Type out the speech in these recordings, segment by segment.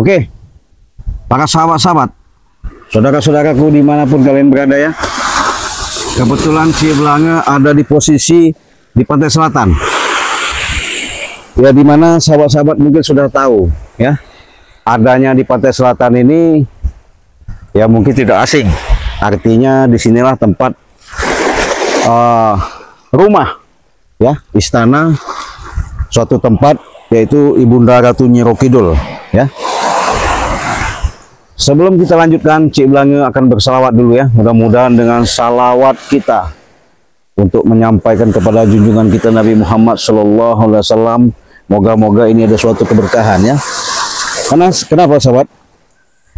Oke, para sahabat-sahabat, saudara-saudaraku dimanapun kalian berada ya. Kebetulan Ciblanga ada di posisi di pantai selatan. Ya, dimana sahabat-sahabat mungkin sudah tahu ya, adanya di pantai selatan ini ya mungkin tidak asing. Artinya disinilah tempat rumah ya, istana suatu tempat, yaitu Ibunda Ratu Nyiro Kidul ya. Sebelum kita lanjutkan, Ciblanga akan bersalawat dulu ya. Mudah-mudahan dengan salawat kita untuk menyampaikan kepada junjungan kita Nabi Muhammad SAW, moga-moga ini ada suatu keberkahan ya. Karena kenapa sahabat?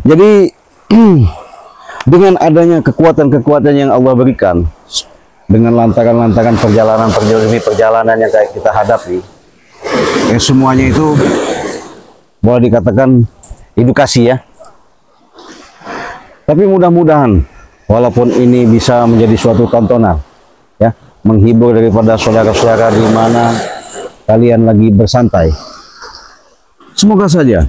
Jadi dengan adanya kekuatan-kekuatan yang Allah berikan, dengan lantaran-lantaran perjalanan yang kayak kita hadapi, ya semuanya itu boleh dikatakan edukasi ya. Tapi mudah-mudahan walaupun ini bisa menjadi suatu tontonan ya, menghibur daripada saudara-saudara di mana kalian lagi bersantai. Semoga saja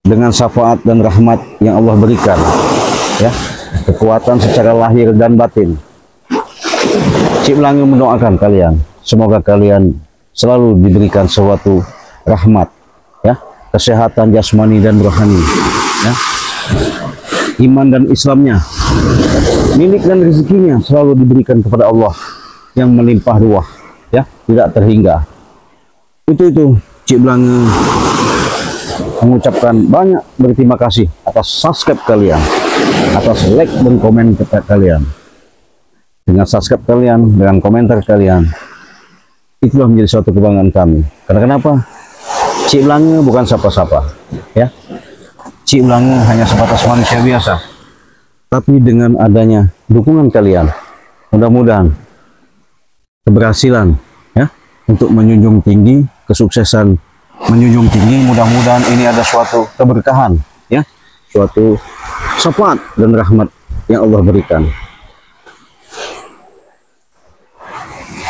dengan syafaat dan rahmat yang Allah berikan ya, kekuatan secara lahir dan batin, Ciblanga mendoakan kalian, semoga kalian selalu diberikan suatu rahmat ya, kesehatan jasmani dan rohani ya, iman dan Islamnya, milik dan rezekinya selalu diberikan kepada Allah yang melimpah ruah ya, tidak terhingga. Itu Ciblanga mengucapkan banyak berterima kasih atas subscribe kalian, atas like dan komen kalian. Dengan subscribe kalian, dengan komentar kalian, itulah menjadi suatu kebanggaan kami. Karena kenapa? Ciblanga bukan siapa-siapa ya. Ciblanga hanya sebatas manusia biasa. Tapi dengan adanya dukungan kalian, mudah-mudahan keberhasilan ya untuk menjunjung tinggi kesuksesan, menjunjung tinggi, mudah-mudahan ini ada suatu keberkahan ya, suatu syafaat dan rahmat yang Allah berikan.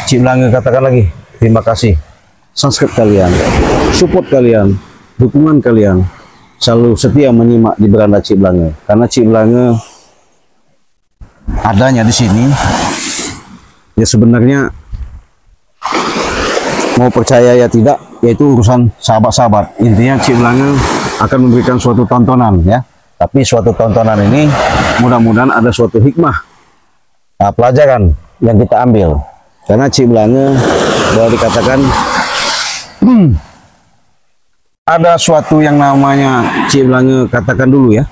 Ciblanga katakan lagi terima kasih, subscribe kalian, support kalian, dukungan kalian, selalu setia menyimak di beranda Ciblanga. Karena Ciblanga adanya di sini ya sebenarnya mau percaya ya tidak, yaitu urusan sahabat-sahabat. Intinya Ciblanga akan memberikan suatu tontonan ya, tapi suatu tontonan ini mudah-mudahan ada suatu hikmah, pelajaran yang kita ambil. Karena Ciblanga boleh dikatakan ada suatu yang namanya Ciblanga katakan dulu ya.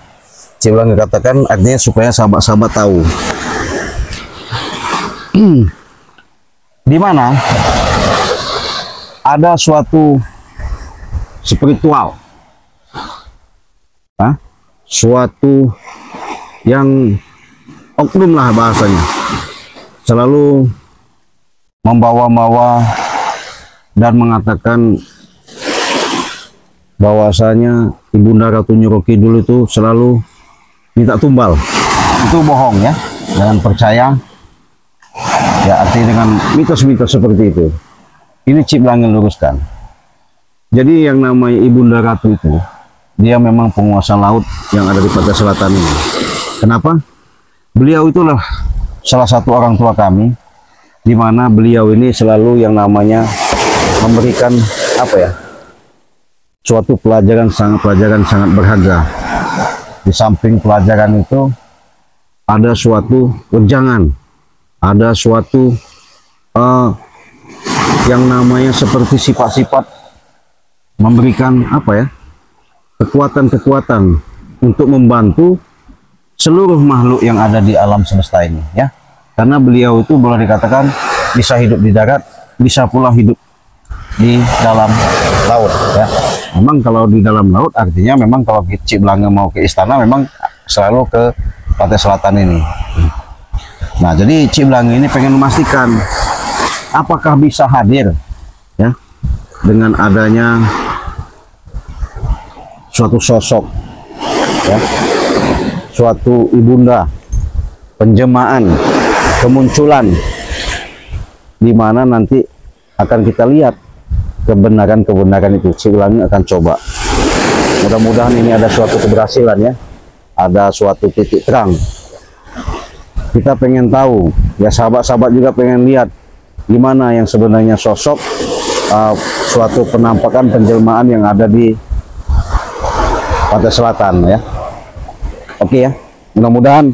Ciblanga katakan artinya supaya sahabat-sahabat tahu. Di mana ada suatu spiritual, suatu yang oknum lah bahasanya, selalu membawa-bawa dan mengatakan bahwasanya Ibunda Ratu Nyiro Kidul itu selalu minta tumbal. Itu bohong ya, jangan percaya ya, artinya dengan mitos-mitos seperti itu. Ini Ciblanga luruskan. Jadi yang namanya Ibunda Ratu itu, dia memang penguasa laut yang ada di pantai selatan ini. Kenapa? Beliau itulah salah satu orang tua kami, di mana beliau ini selalu yang namanya memberikan apa ya, suatu pelajaran sangat berharga. Di samping pelajaran itu ada suatu wejangan, ada suatu yang namanya seperti sifat-sifat memberikan apa ya, kekuatan-kekuatan untuk membantu seluruh makhluk yang ada di alam semesta ini ya. Karena beliau itu boleh dikatakan bisa hidup di darat, bisa pula hidup di dalam laut ya. Memang kalau di dalam laut artinya memang kalau Ciblanga mau ke istana memang selalu ke pantai selatan ini. Nah, jadi Ciblanga ini pengen memastikan apakah bisa hadir ya dengan adanya suatu sosok ya, suatu ibunda, penjemaan, kemunculan, di mana nanti akan kita lihat kebenaran-kebenaran itu. Ciblanga akan coba Mudah-mudahan ini ada suatu keberhasilan ya, ada suatu titik terang. Kita pengen tahu ya, sahabat-sahabat juga pengen lihat gimana yang sebenarnya sosok suatu penampakan penjelmaan yang ada di pantai selatan ya. Oke ya, mudah-mudahan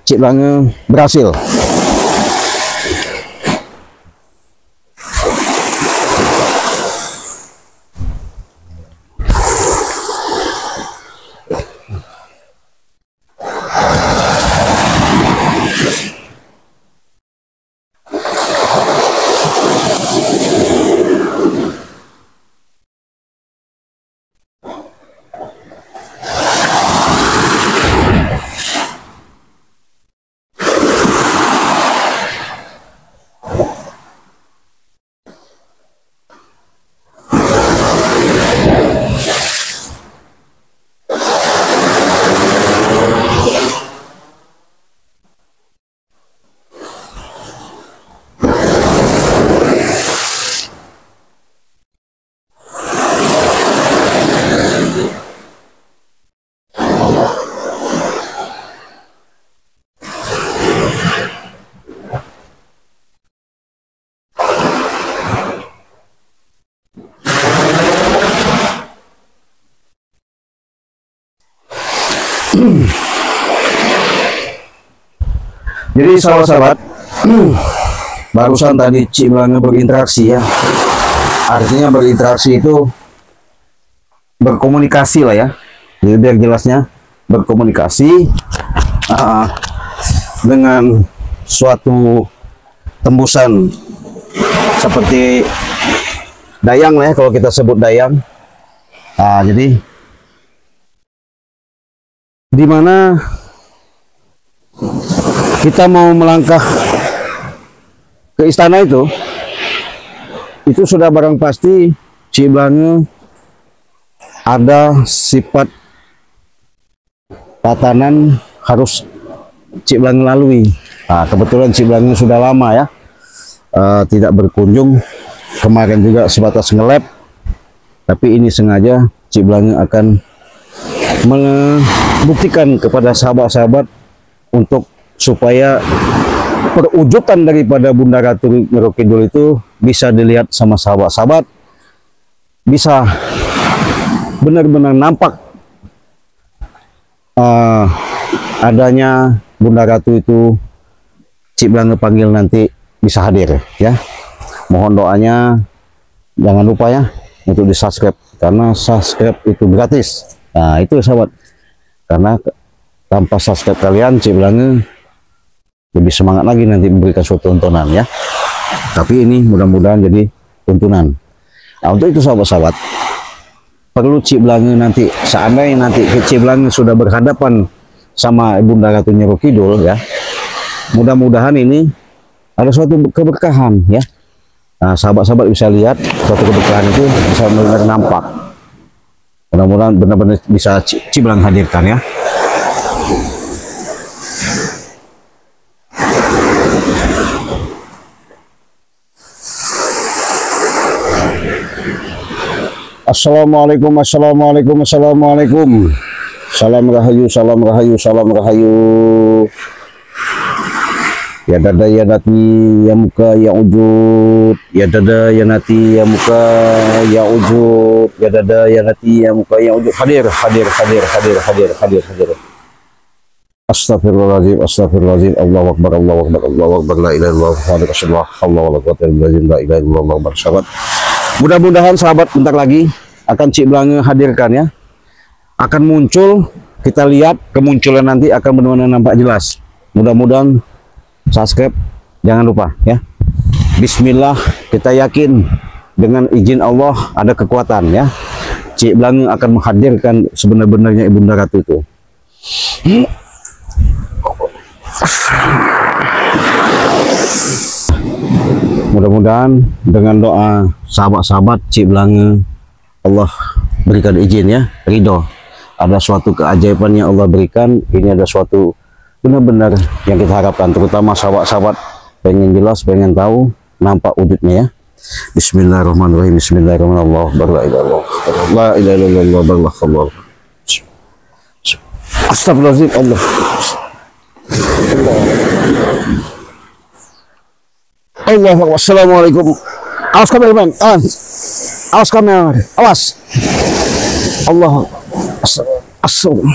Cik Blange berhasil. Jadi sahabat-sahabat, barusan tadi Cik Blange berinteraksi ya. Artinya berinteraksi itu berkomunikasi lah ya. Jadi biar jelasnya, berkomunikasi dengan suatu tembusan seperti dayang lah ya, kalau kita sebut dayang. Jadi di mana kita mau melangkah ke istana itu sudah barang pasti Cik Blange ada sifat tatanan harus Cik Blange lalui. Kebetulan Cik Blange sudah lama ya tidak berkunjung, kemarin juga sebatas nge-lab, tapi ini sengaja Cik Blange akan membuktikan kepada sahabat-sahabat untuk supaya perwujudan daripada Bunda Ratu Nyiro Kidul itu bisa dilihat sama sahabat-sahabat, bisa benar-benar nampak adanya Bunda Ratu itu. Cik Blange panggil nanti bisa hadir ya. Mohon doanya, jangan lupa ya untuk di subscribe, karena subscribe itu gratis. Itu sahabat, karena tanpa subscribe kalian Cik Blange lebih semangat lagi nanti memberikan suatu tontonan ya. Tapi ini mudah-mudahan jadi tuntunan. Untuk itu sahabat-sahabat, perlu Cik Blange nanti, seandainya nanti Cik Blange sudah berhadapan sama Bunda Ratu Nyiro Kidul ya, mudah-mudahan ini ada suatu keberkahan ya. Sahabat-sahabat bisa lihat suatu keberkahan itu bisa benar-benar nampak. Mudah-mudahan benar-benar bisa Cik Blange hadirkan ya. Assalamualaikum, assalamualaikum, assalamualaikum. Salam rahayu, salam rahayu, salam rahayu. Ya dada ya nati ya muka ya ujud, ya dada ya nati ya muka ya ujud, ya dada ya nati ya muka ya ujud. Hadir, hadir, hadir, hadir, hadir, hadir, hadir. Astagfirullahaladzim, astagfirullahaladzim. Allahu akbar, Allahu akbar, Allahu akbar. La ilaha illallah, Muhammadur Rasulullah. Allahu akbar, la ilaha illallah, sahabat. Mudah-mudahan sahabat bentar lagi akan Cik Blange hadirkan ya. Akan muncul, kita lihat kemunculan nanti akan benar-benar nampak jelas. Mudah-mudahan subscribe, jangan lupa ya. Bismillah, kita yakin dengan izin Allah ada kekuatan ya. Cik Blange akan menghadirkan sebenar-benarnya Ibunda Ratu itu. Mudah-mudahan dengan doa sahabat-sahabat Cik Blange, Allah berikan izin ya, ridho. Ada suatu keajaiban yang Allah berikan. Ini ada suatu benar-benar yang kita harapkan, terutama sahabat-sahabat pengen jelas, pengen tahu, nampak wujudnya ya. Bismillahirrahmanirrahim. Bismillahirrahmanirrahim. La ilaha illallah. La ilaha illallah. Allah. Astagfirullahaladzim. Allah. Allah. Assalamualaikum. Awas kameramen. Awas kamera. Awas. Allah. Assalamualaikum.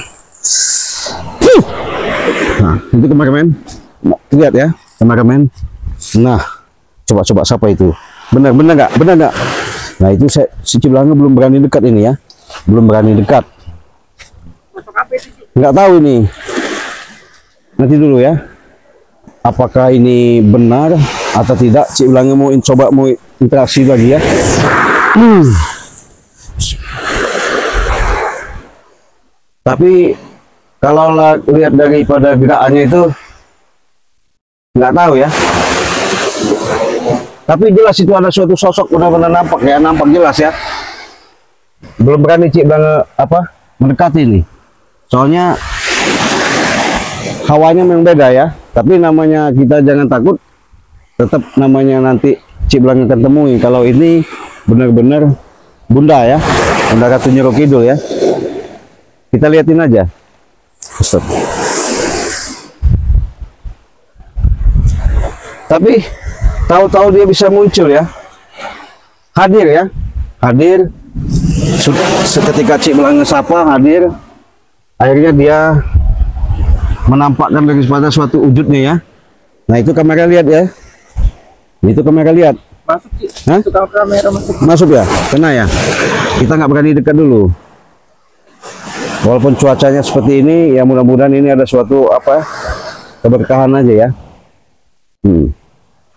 Nah, itu kameramen. Lihat ya, kameramen. Nah, coba siapa itu? Benar nggak? Nah, itu si Ciblanga belum berani dekat ini ya. Belum berani dekat. Nggak tahu ini. Nanti dulu ya. Apakah ini benar atau tidak? Ciblanga mau coba interaksi lagi ya. Tapi kalau lihat daripada gerakannya itu nggak tahu ya. Tapi jelas itu ada suatu sosok benar-benar nampak ya, nampak jelas ya. Belum berani Ciblanga mendekati ini. Soalnya hawanya memang beda ya. Tapi namanya kita jangan takut. Tetap namanya nanti Ciblanga akan temui. Kalau ini benar-benar bunda ya, Bunda Ratu Nyiro Kidul ya. Kita liatin aja. Stop. Tapi tahu-tahu dia bisa muncul ya, hadir ya, hadir. Seketika Ciblanga sapa hadir, akhirnya dia menampakkan daripada suatu wujudnya ya. Nah itu kamera lihat ya, itu kamera lihat. Masuk Cik. Hah? Itu kamera masuk ya, kena ya. Kita nggak berani dekat dulu. Walaupun cuacanya seperti ini, ya mudah-mudahan ini ada suatu keberkahan aja ya.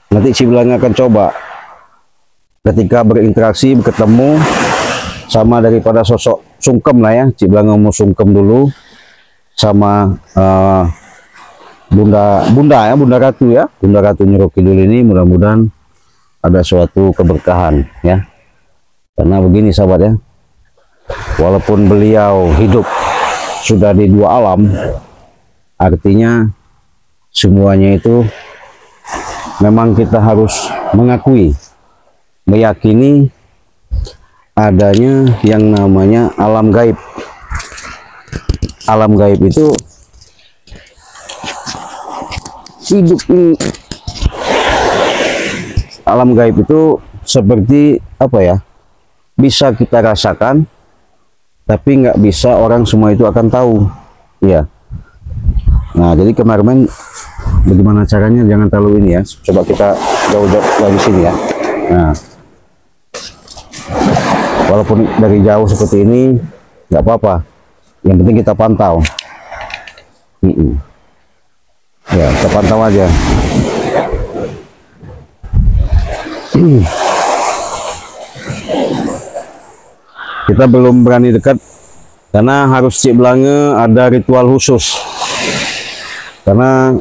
Nanti Ciblanga akan coba ketika berinteraksi, bertemu sama daripada sosok sungkem lah ya. Ciblanga mau sungkem dulu sama Bunda Ratu ya, Bunda Ratu Nyiro Kidul ini. Mudah-mudahan ada suatu keberkahan ya. Karena begini sahabat ya, walaupun beliau hidup sudah di dua alam, artinya semuanya itu memang kita harus mengakui, meyakini adanya yang namanya alam gaib. Alam gaib itu hidup. Alam gaib itu seperti bisa kita rasakan, tapi nggak bisa orang semua itu akan tahu ya. Nah jadi kemarin bagaimana caranya, jangan terlalu ini ya. Coba kita jauh-jauh dari sini ya. Nah walaupun dari jauh seperti ini nggak apa-apa, yang penting kita pantau. Ya kita pantau aja. Kita belum berani dekat karena harus Ciblanga ada ritual khusus. Karena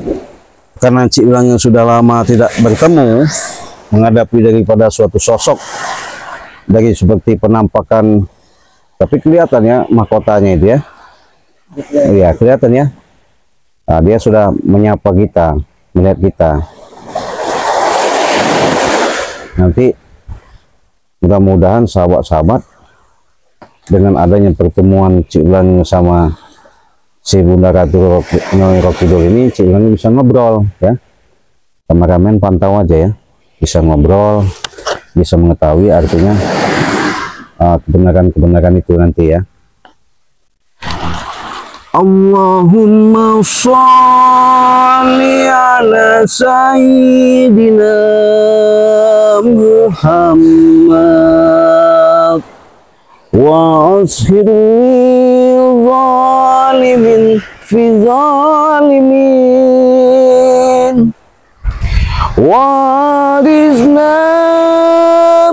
Ciblanga sudah lama tidak bertemu, menghadapi daripada suatu sosok dari seperti penampakan, tapi kelihatan ya mahkotanya itu ya. Iya kelihatan ya. Nah, dia sudah menyapa kita, melihat kita. Nanti mudah-mudahan sahabat-sahabat dengan adanya pertemuan Ciblanga sama si Bunda Ratu Nyiro Kidul ini, Ciblanga bisa ngobrol ya. Kameramen pantau aja ya, bisa ngobrol, bisa mengetahui artinya kebenaran itu nanti ya. Allahumma sholli ala sayyidina Muhammad wa ashiril zalimin fi zalimin wa rizna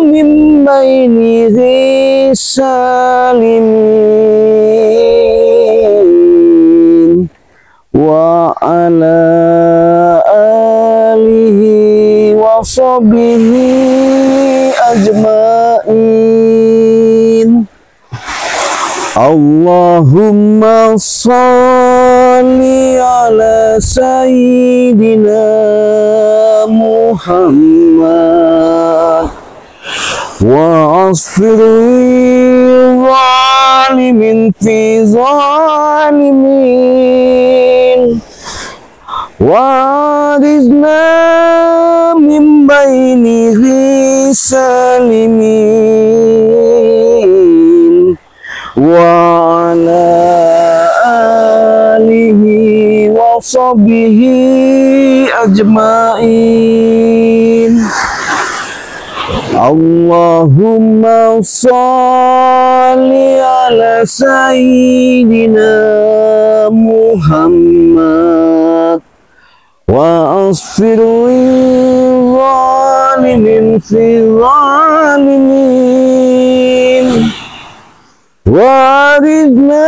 min bainihi salimin wa ala alihi wa sahbihi ajmain. Allahumma sholli ala sayyidina Muhammad وأصفر للظالمين في ظالمين وأرزنا من بينه سالمين وعلى آله وصحبه أجمعين Allahumma sholli ala sayyidina Muhammad wa asfir zalimin fi zalimin wa aridna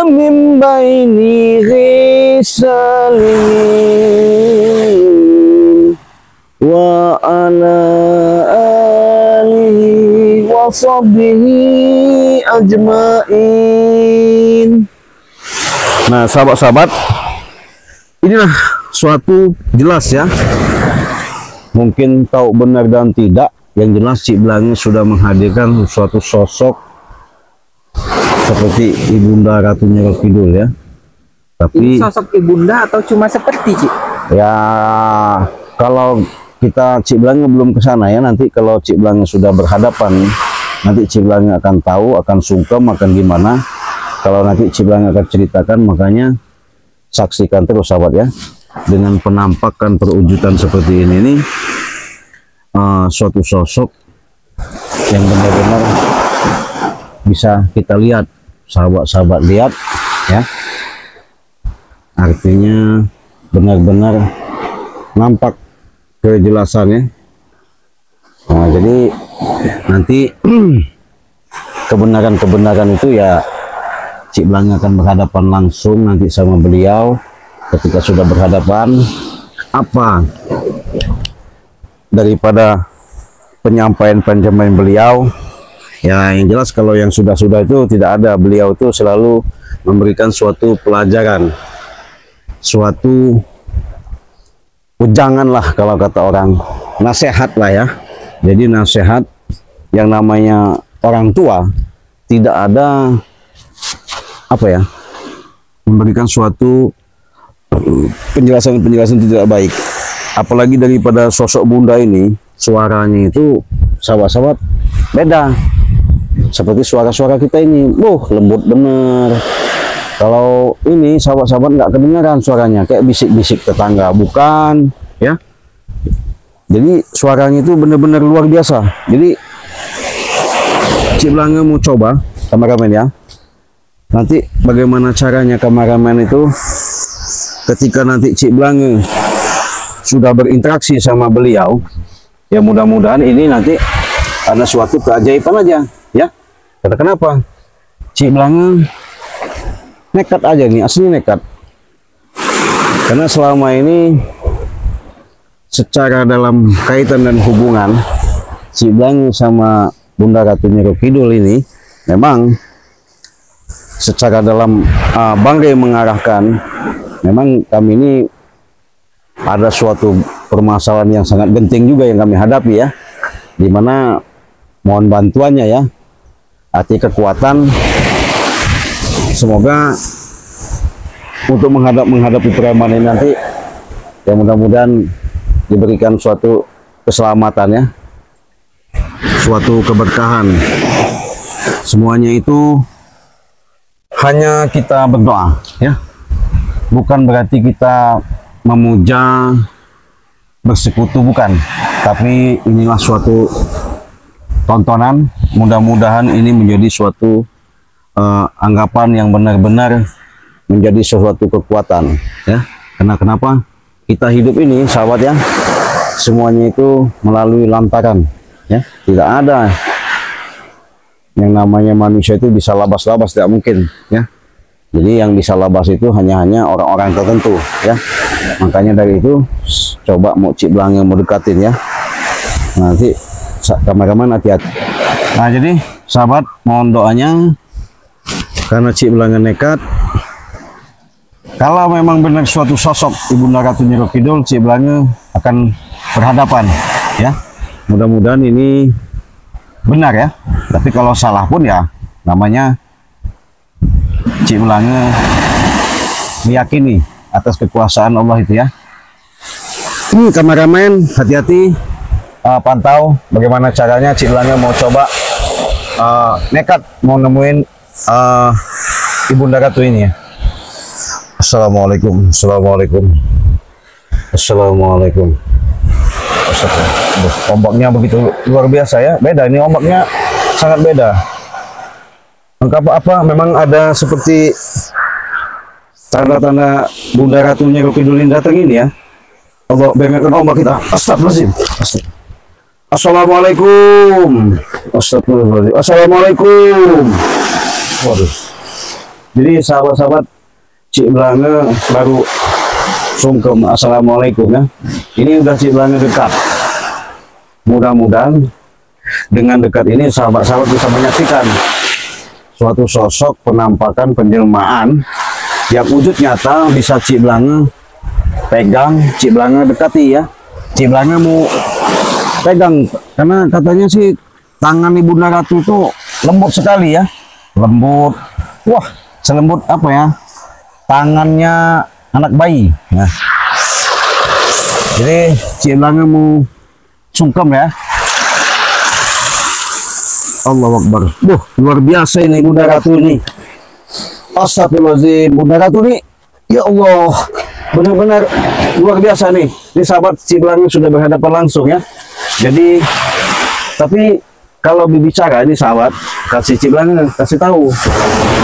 min bainihi salimin wa ala alihi wa sahbihi ajmain. Nah, sahabat-sahabat, inilah suatu jelas ya, mungkin tahu benar dan tidak, yang jelas Cik Blange sudah menghadirkan suatu sosok seperti Ibunda Ratu Nyiro Kidul ya. Tapi ini sosok ibunda atau cuma seperti, Cik? Ya, kalau kita Cik Blange belum ke sana ya, nanti kalau Cik Blange sudah berhadapan, nanti Cik Blange akan tahu, akan sungkem, akan gimana. Kalau nanti Cik Blange akan ceritakan, makanya saksikan terus sahabat ya. Dengan penampakan perwujudan seperti ini nih, suatu sosok yang benar-benar bisa kita lihat, sahabat-sahabat lihat ya. Artinya benar-benar nampak kejelasannya. Nah, jadi nanti kebenaran-kebenaran itu ya Cik Blange akan berhadapan langsung nanti sama beliau. Ketika sudah berhadapan, apa daripada penyampaian beliau ya, yang jelas kalau yang sudah-sudah itu tidak ada, beliau itu selalu memberikan suatu pelajaran, suatu ujangan lah kalau kata orang, nasihat lah ya. Jadi nasihat yang namanya orang tua tidak ada apa ya, memberikan suatu penjelasan tidak baik. Apalagi daripada sosok bunda ini, suaranya itu sahabat-sahabat beda seperti suara-suara kita ini, lembut bener. Kalau ini sahabat-sahabat nggak kedengaran suaranya, kayak bisik-bisik tetangga, bukan ya. Jadi suaranya itu benar-benar luar biasa. Jadi Cik Blange mau coba kameramen ya, nanti bagaimana caranya kameramen itu ketika nanti Cik Blange sudah berinteraksi sama beliau ya, mudah-mudahan ini nanti ada suatu keajaiban aja ya. Karena kenapa Cik Blange nekat aja nih, asli nekat. Karena selama ini secara dalam kaitan dan hubungan Cik Blange sama Bunda Ratu Nyiro Kidul ini memang secara dalam banggai mengarahkan, memang kami ini ada suatu permasalahan yang sangat genting juga yang kami hadapi ya, dimana mohon bantuannya ya, arti kekuatan. Semoga untuk menghadapi preman ini nanti ya, mudah-mudahan diberikan suatu keselamatan ya, suatu keberkahan. Semuanya itu hanya kita berdoa ya, bukan berarti kita memuja, bersekutu, bukan. Tapi inilah suatu tontonan, mudah-mudahan ini menjadi suatu anggapan yang benar-benar menjadi sesuatu kekuatan ya. Karena kenapa kita hidup ini sahabat ya, semuanya itu melalui lantaran ya, tidak ada yang namanya manusia itu bisa labas-labas, tidak mungkin ya. Jadi yang bisa labas itu hanya orang-orang tertentu ya. Makanya dari itu coba mau Cik Blange mau dekatin ya, nanti kameraman hati-hati. Nah, jadi sahabat mohon doanya, karena Cik Blange nekat. Kalau memang benar suatu sosok Ibunda Ratu Nyiro Kidul, Cik Blange akan berhadapan ya. Mudah-mudahan ini benar ya. Tapi kalau salah pun ya namanya Cik Belange meyakini atas kekuasaan Allah itu ya. Kameramen hati-hati, pantau bagaimana caranya Cik Belange mau coba nekat mau nemuin Ibunda Ratu ini ya. Assalamualaikum, assalamualaikum, assalamualaikum. Ombaknya begitu luar biasa ya, beda ini ombaknya sangat beda. Apa memang ada seperti tanda-tanda Bunda Ratunya Kidulin datang ini ya. Allah bengkelkan ombak kita. Astagfirullahaladzim. Assalamualaikum. Astagfirullahaladzim. Assalamualaikum. Waduh. Jadi sahabat-sahabat, Cik Belange baru sungkem assalamualaikum ya. Ini udah Cik Belange dekat. Mudah-mudahan dengan dekat ini sahabat-sahabat bisa menyaksikan suatu sosok penampakan penjelmaan yang wujud nyata bisa Cik Belange pegang, Cik Belange dekati ya. Cik Belange mau pegang karena katanya sih tangan Ibunda Ratu itu lembut sekali ya. Lembut. Wah, selembut apa ya? Tangannya anak bayi. Nah. Jadi Cik Belange mau sungkem ya. Allahu Akbar. Luar biasa ini Bunda Ratu ini. Astagfirullahaladzim, Bunda Ratu ini, ya Allah, benar-benar luar biasa nih. Ini sahabat Cik Belange sudah berhadapan langsung ya. Jadi, tapi kalau berbicara ini sahabat, kasih Cik Belange kasih tahu.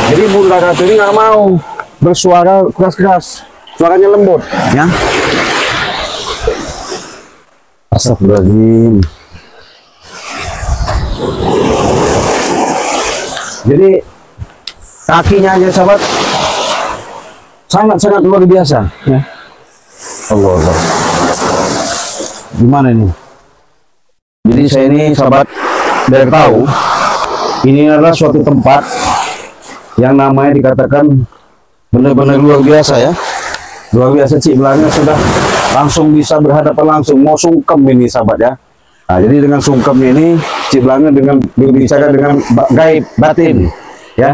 Jadi Bunda Ratu ini nggak mau bersuara keras-keras, suaranya lembut, ya. Astagfirullahaladzim. Jadi kakinya aja sahabat sangat-sangat luar biasa ya. Allah. Gimana ini? Jadi saya ini sahabat biar tahu ini adalah suatu tempat yang namanya dikatakan benar-benar luar biasa ya. Luar biasa. Cik Belange sudah langsung bisa berhadapan langsung mau sungkem ini sahabat ya. Nah, jadi dengan sungkem ini Cik Belange dengan berbicara dengan gaib batin ya.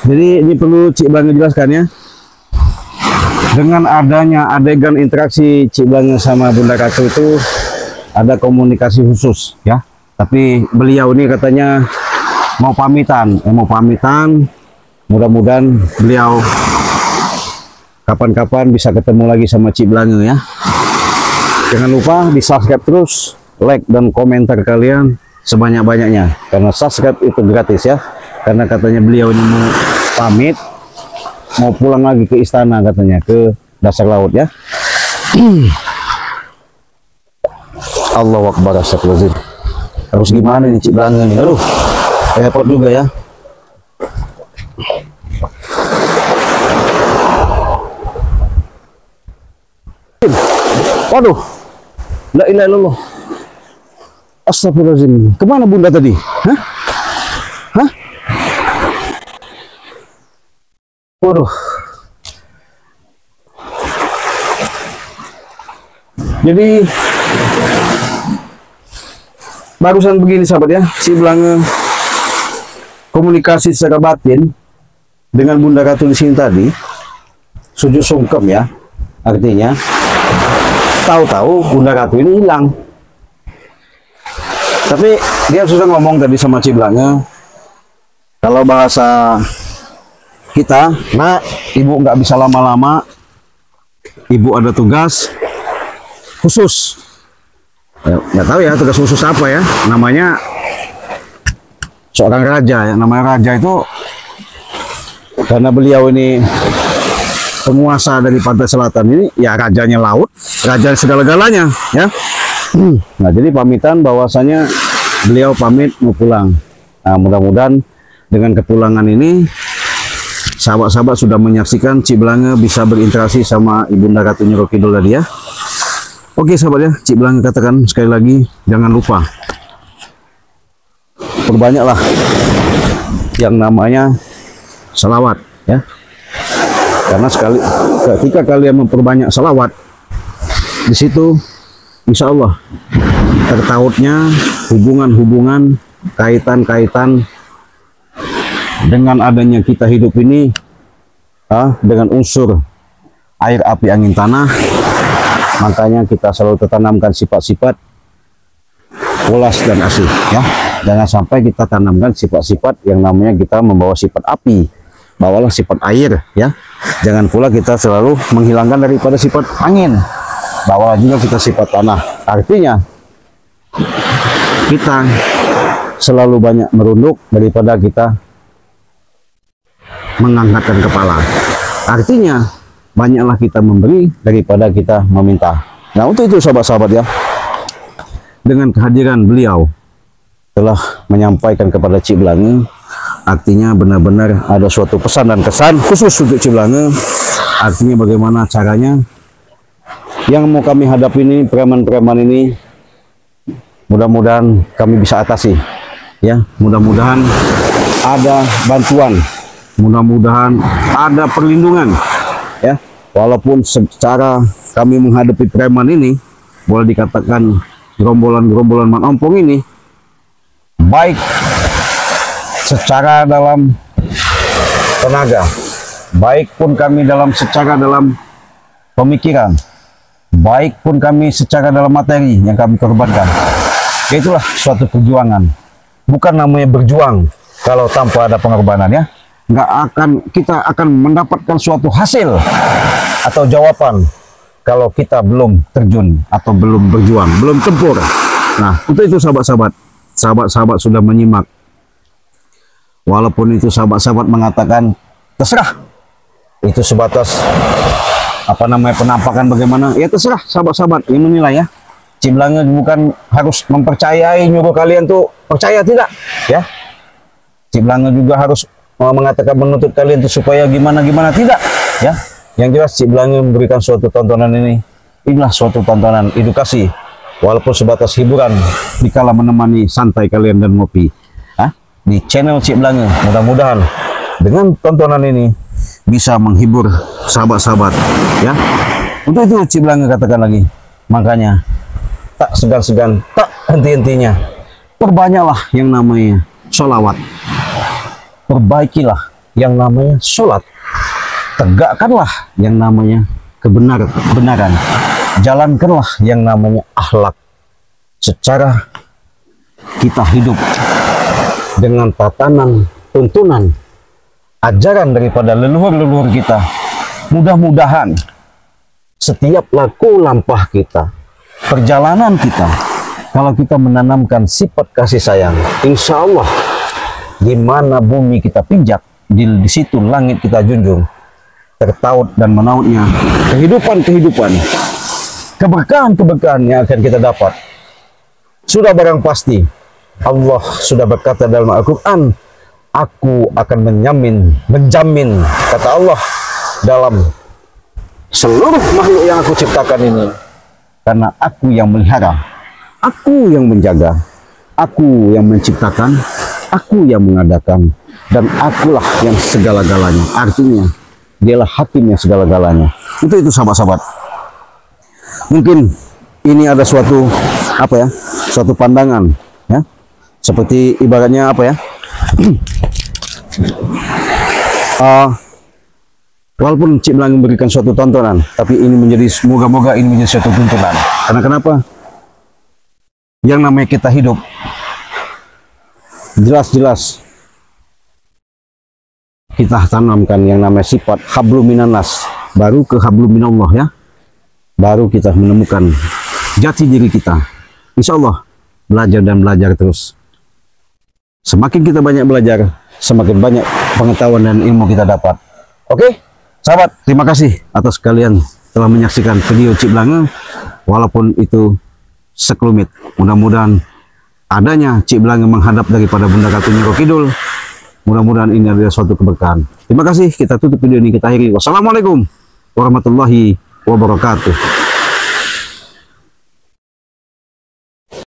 Jadi ini perlu Cik Belange jelaskan ya. Dengan adanya adegan interaksi Cik Belange sama Bunda Ratu itu ada komunikasi khusus ya. Tapi beliau ini katanya mau pamitan, Mudah-mudahan beliau kapan-kapan bisa ketemu lagi sama Cik Belange ya. Jangan lupa di subscribe terus, like dan komentar kalian sebanyak-banyaknya karena subscribe itu gratis ya. Karena katanya beliau ini mau pamit, mau pulang lagi ke istana katanya, ke dasar laut ya. Allahu Akbar, astagfirullahaladzim. Harus gimana nih Cik Belange nih? Aduh, repot juga ya. Waduh, la ilaha illallah. Astagfirullahaladzim. Kemana Bunda tadi? Hah? Hah? Waduh. Jadi barusan begini sahabat ya, Cik Belange komunikasi secara batin dengan Bunda Ratu di sini tadi, sujud sungkem ya, artinya tahu-tahu Bunda Ratu ini hilang. Tapi dia sudah ngomong tadi sama Cik Belange, kalau bahasa kita, nah ibu nggak bisa lama-lama, ibu ada tugas khusus. Nggak tahu ya tugas khusus apa ya, namanya seorang raja ya. Namanya raja itu karena beliau ini penguasa dari pantai selatan ini ya, rajanya laut, raja segala-galanya ya. Nah, jadi pamitan bahwasanya beliau pamit mau pulang. Nah, mudah-mudahan dengan kepulangan ini sahabat-sahabat sudah menyaksikan Cik Belanga bisa berinteraksi sama Ibunda Ratu Nyiro Kidul tadi ya. Oke sahabat ya, Cik Belanga katakan sekali lagi, jangan lupa perbanyaklah yang namanya salawat ya. Karena ketika kalian memperbanyak salawat, di situ insya Allah tertautnya hubungan-hubungan, kaitan-kaitan dengan adanya kita hidup ini dengan unsur air, api, angin, tanah. Makanya kita selalu tertanamkan sifat-sifat ulas dan asih ya. Jangan sampai kita tanamkan sifat-sifat yang namanya kita membawa sifat api, bawalah sifat air ya. Jangan pula kita selalu menghilangkan daripada sifat angin, bawa juga kita sifat tanah. Artinya kita selalu banyak merunduk daripada kita mengangkatkan kepala. Artinya banyaklah kita memberi daripada kita meminta. Nah, untuk itu sahabat-sahabat ya, dengan kehadiran beliau telah menyampaikan kepada Cik Belanga, artinya benar-benar ada suatu pesan dan kesan khusus untuk Cik Belanga. Artinya bagaimana caranya yang mau kami hadapi ini, preman-preman ini, mudah-mudahan kami bisa atasi ya. Mudah-mudahan ada bantuan, mudah-mudahan ada perlindungan ya. Walaupun secara kami menghadapi preman ini, boleh dikatakan gerombolan-gerombolan manompong ini, baik secara dalam tenaga, baik pun kami secara dalam pemikiran, baik pun kami secara dalam materi yang kami korbankan. Itulah suatu perjuangan. Bukan namanya berjuang kalau tanpa ada pengorbanan ya. Kita akan mendapatkan suatu hasil atau jawaban kalau kita belum terjun atau belum berjuang, belum tempur. Nah, untuk itu sahabat-sahabat sudah menyimak. Walaupun itu sahabat-sahabat mengatakan terserah, itu sebatas penampakan bagaimana, ya terserah sahabat-sahabat yang menilai ya. Cik Belanga bukan harus mempercayai, nyuruh kalian tuh percaya, tidak ya. Cik Belanga juga harus mengatakan, menuntut kalian itu supaya gimana-gimana, tidak ya. Yang jelas Cik Belanga memberikan suatu tontonan ini, inilah suatu tontonan edukasi, walaupun sebatas hiburan dikala menemani santai kalian dan ngopi di channel Cik Belanga. Mudah-mudahan dengan tontonan ini bisa menghibur sahabat-sahabat ya. Untuk itu Cik Belanga katakan lagi, makanya tak segan-segan, tak henti-hentinya, perbanyaklah yang namanya sholawat, perbaikilah yang namanya sholat, tegakkanlah yang namanya kebenaran, jalankanlah yang namanya akhlak. Secara kita hidup dengan tatanan, tuntunan, ajaran daripada leluhur-leluhur kita, mudah-mudahan setiap laku lampah kita, perjalanan kita, kalau kita menanamkan sifat kasih sayang, insya Allah di mana bumi kita pinjak, di situ langit kita junjung. Tertaut dan menautnya kehidupan-kehidupan, keberkahan-keberkahan yang akan kita dapat. Sudah barang pasti Allah sudah berkata dalam Al-Quran, aku akan menjamin, kata Allah, dalam seluruh makhluk yang aku ciptakan ini, karena aku yang melihara, aku yang menjaga, aku yang menciptakan, aku yang mengadakan, dan akulah yang segala-galanya. Artinya dialah hakim yang segala-galanya. Itu sahabat-sahabat. Mungkin ini ada suatu suatu pandangan ya, seperti ibaratnya walaupun Cik Belanga memberikan suatu tontonan, tapi ini menjadi, semoga-moga ini menjadi suatu tuntunan. Karena kenapa? Yang namanya kita hidup, jelas-jelas kita tanamkan yang namanya sifat hablum minanas, baru ke hablum minallah ya. Baru kita menemukan jati diri kita. Insya Allah belajar dan belajar terus. Semakin kita banyak belajar, semakin banyak pengetahuan dan ilmu kita dapat. Oke, sahabat, terima kasih atas kalian telah menyaksikan video Cik Belanga. Walaupun itu sekelumit. Mudah-mudahan adanya Cik Belang yang menghadap daripada Bunda Ratu Nyiro Kidul, mudah-mudahan ini adalah suatu keberkahan. Terima kasih, kita tutup video ini, kita akhiri. Wassalamualaikum warahmatullahi wabarakatuh.